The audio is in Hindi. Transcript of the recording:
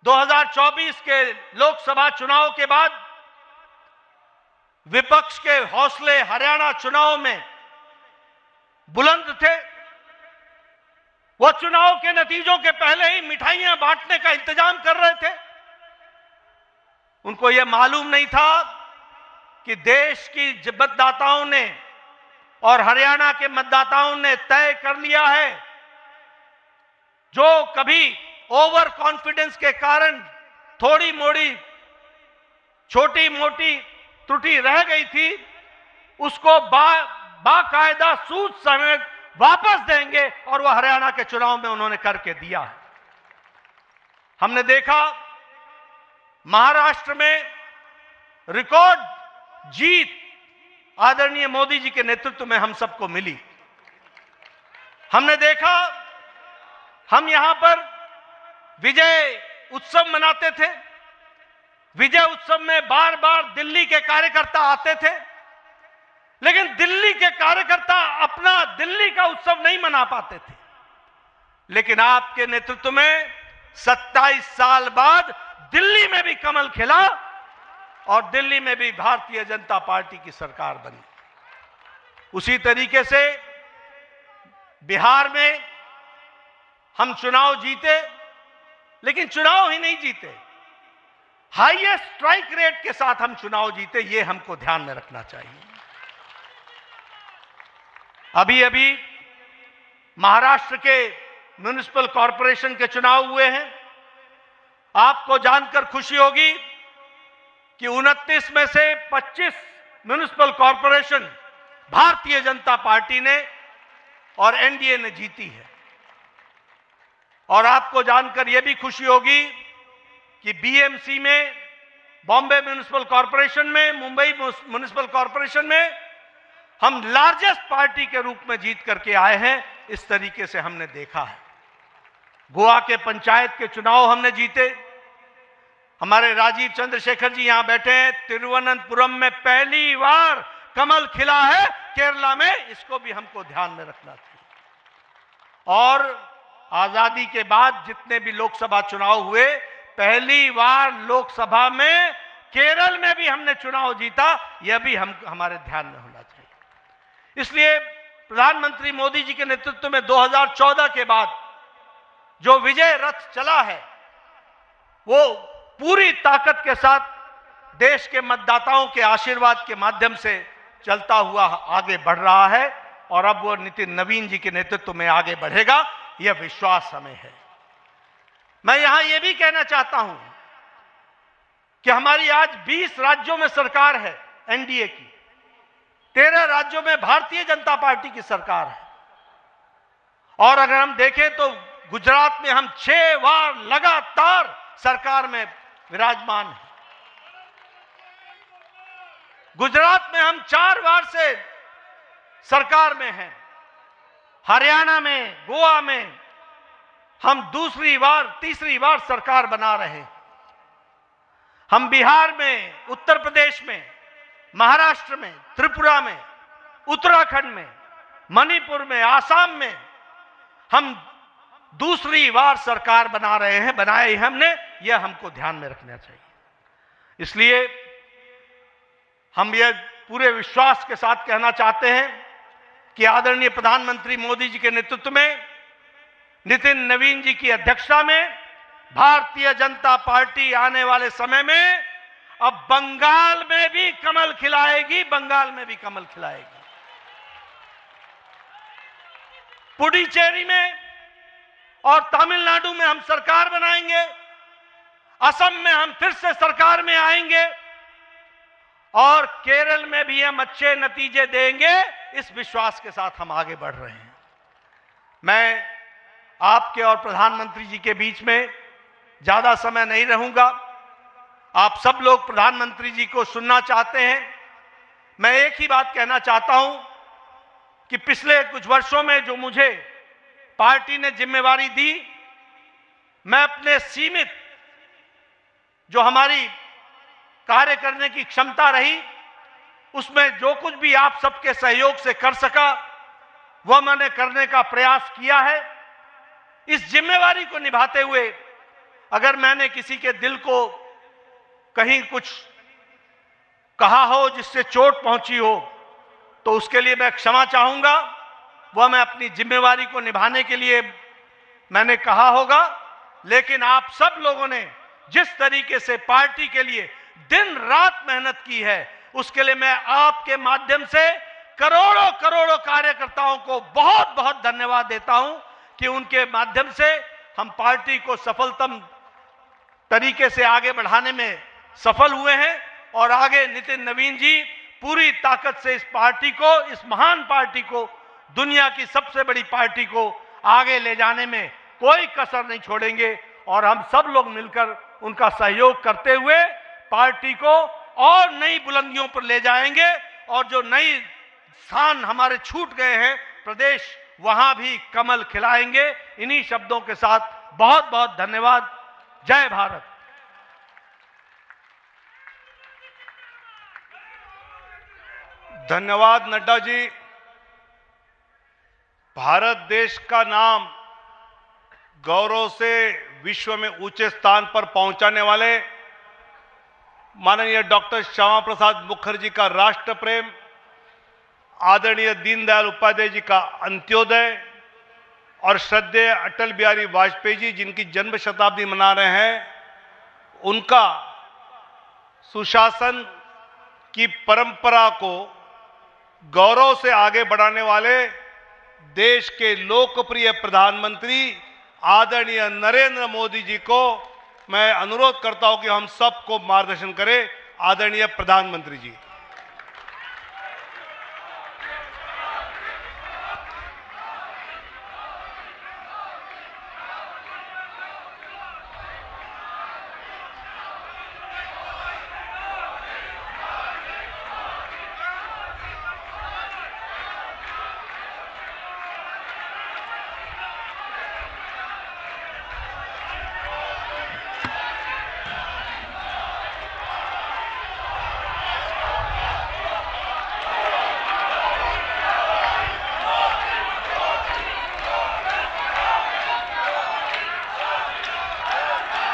2024 के लोकसभा चुनाव के बाद विपक्ष के हौसले हरियाणा चुनाव में बुलंद थे। वो चुनाव के नतीजों के पहले ही मिठाइयां बांटने का इंतजाम कर रहे थे। उनको यह मालूम नहीं था कि देश की मतदाताओं ने और हरियाणा के मतदाताओं ने तय कर लिया है, जो कभी ओवर कॉन्फिडेंस के कारण थोड़ी मोड़ी छोटी मोटी त्रुटि रह गई थी, उसको बाकायदा सूद समेत वापस देंगे, और वह हरियाणा के चुनाव में उन्होंने करके दिया है। हमने देखा महाराष्ट्र में रिकॉर्ड जीत आदरणीय मोदी जी के नेतृत्व में हम सबको मिली। हमने देखा हम यहां पर विजय उत्सव मनाते थे। विजय उत्सव में बार बार दिल्ली के कार्यकर्ता आते थे, लेकिन दिल्ली के कार्यकर्ता अपना दिल्ली का उत्सव नहीं मना पाते थे। लेकिन आपके नेतृत्व में 27 साल बाद दिल्ली में भी कमल खिला और दिल्ली में भी भारतीय जनता पार्टी की सरकार बनी। उसी तरीके से बिहार में हम चुनाव जीते, लेकिन चुनाव ही नहीं जीते, हाईएस्ट स्ट्राइक रेट के साथ हम चुनाव जीते। ये हमको ध्यान में रखना चाहिए। अभी अभी महाराष्ट्र के म्युनिसिपल कॉरपोरेशन के चुनाव हुए हैं। आपको जानकर खुशी होगी कि 29 में से 25 municipal corporation Bharatiya Janata party ने और एनडीए ने जीती है। और आपको जानकर यह भी खुशी होगी कि बीएमसी में, बॉम्बे म्युनिसिपल कॉरपोरेशन में, मुंबई म्युनिसिपल कॉरपोरेशन में हम लार्जेस्ट पार्टी के रूप में जीत करके आए हैं। इस तरीके से हमने देखा है। गोवा के पंचायत के चुनाव हमने जीते। हमारे राजीव चंद्रशेखर जी यहां बैठे हैं। तिरुवनंतपुरम में पहली बार कमल खिला है, केरला में, इसको भी हमको ध्यान में रखना चाहिए। और आजादी के बाद जितने भी लोकसभा चुनाव हुए, पहली बार लोकसभा में केरल में भी हमने चुनाव जीता। यह भी हमारे ध्यान में होना चाहिए। इसलिए प्रधानमंत्री मोदी जी के नेतृत्व में 2014 के बाद जो विजय रथ चला है, वो पूरी ताकत के साथ देश के मतदाताओं के आशीर्वाद के माध्यम से चलता हुआ आगे बढ़ रहा है। और अब वो नितिन नवीन जी के नेतृत्व में आगे बढ़ेगा, यह विश्वास हमें है। मैं यहां यह भी कहना चाहता हूं कि हमारी आज 20 राज्यों में सरकार है एनडीए की, 13 राज्यों में भारतीय जनता पार्टी की सरकार है। और अगर हम देखें तो गुजरात में हम 6 बार लगातार सरकार में विराजमान हैं। गुजरात में हम 4 बार से सरकार में हैं। हरियाणा में, गोवा में हम दूसरी बार, तीसरी बार सरकार बना रहे हैं। हम बिहार में, उत्तर प्रदेश में, महाराष्ट्र में, त्रिपुरा में, उत्तराखंड में, मणिपुर में, आसाम में हम दूसरी बार सरकार बना रहे हैं, बनाई हमने। यह हमको ध्यान में रखना चाहिए। इसलिए हम यह पूरे विश्वास के साथ कहना चाहते हैं कि आदरणीय प्रधानमंत्री मोदी जी के नेतृत्व में, नितिन नवीन जी की अध्यक्षता में भारतीय जनता पार्टी आने वाले समय में अब बंगाल में भी कमल खिलाएगी, बंगाल में भी कमल खिलाएगी। पुडुचेरी में और तमिलनाडु में हम सरकार बनाएंगे। असम में हम फिर से सरकार में आएंगे और केरल में भी हम अच्छे नतीजे देंगे। इस विश्वास के साथ हम आगे बढ़ रहे हैं। मैं आपके और प्रधानमंत्री जी के बीच में ज्यादा समय नहीं रहूंगा। आप सब लोग प्रधानमंत्री जी को सुनना चाहते हैं। मैं एक ही बात कहना चाहता हूं कि पिछले कुछ वर्षों में जो मुझे पार्टी ने जिम्मेवारी दी, मैं अपने सीमित जो हमारी कार्य करने की क्षमता रही, उसमें जो कुछ भी आप सबके सहयोग से कर सका, वह मैंने करने का प्रयास किया है। इस जिम्मेवारी को निभाते हुए अगर मैंने किसी के दिल को कहीं कुछ कहा हो जिससे चोट पहुंची हो तो उसके लिए मैं क्षमा चाहूंगा। वह मैं अपनी जिम्मेवारी को निभाने के लिए मैंने कहा होगा। लेकिन आप सब लोगों ने जिस तरीके से पार्टी के लिए दिन रात मेहनत की है, उसके लिए मैं आपके माध्यम से करोड़ों करोड़ों कार्यकर्ताओं को बहुत बहुत धन्यवाद देता हूं कि उनके माध्यम से हम पार्टी को सफलतम तरीके से आगे बढ़ाने में सफल हुए हैं। और आगे नितिन नवीन जी पूरी ताकत से इस पार्टी को, इस महान पार्टी को, दुनिया की सबसे बड़ी पार्टी को आगे ले जाने में कोई कसर नहीं छोड़ेंगे। और हम सब लोग मिलकर उनका सहयोग करते हुए पार्टी को और नई बुलंदियों पर ले जाएंगे। और जो नई स्थान हमारे छूट गए हैं प्रदेश, वहां भी कमल खिलाएंगे। इन्हीं शब्दों के साथ बहुत बहुत धन्यवाद। जय भारत। धन्यवाद नड्डा जी। भारत देश का नाम गौरव से विश्व में ऊंचे स्थान पर पहुंचाने वाले माननीय डॉक्टर श्यामा प्रसाद मुखर्जी का राष्ट्र प्रेम, आदरणीय दीनदयाल उपाध्याय जी का अंत्योदय और श्रद्धेय अटल बिहारी वाजपेयी जी जिनकी जन्म शताब्दी मना रहे हैं, उनका सुशासन की परंपरा को गौरव से आगे बढ़ाने वाले देश के लोकप्रिय प्रधानमंत्री आदरणीय नरेंद्र मोदी जी को मैं अनुरोध करता हूं कि हम सबको मार्गदर्शन करें। आदरणीय प्रधानमंत्री जी।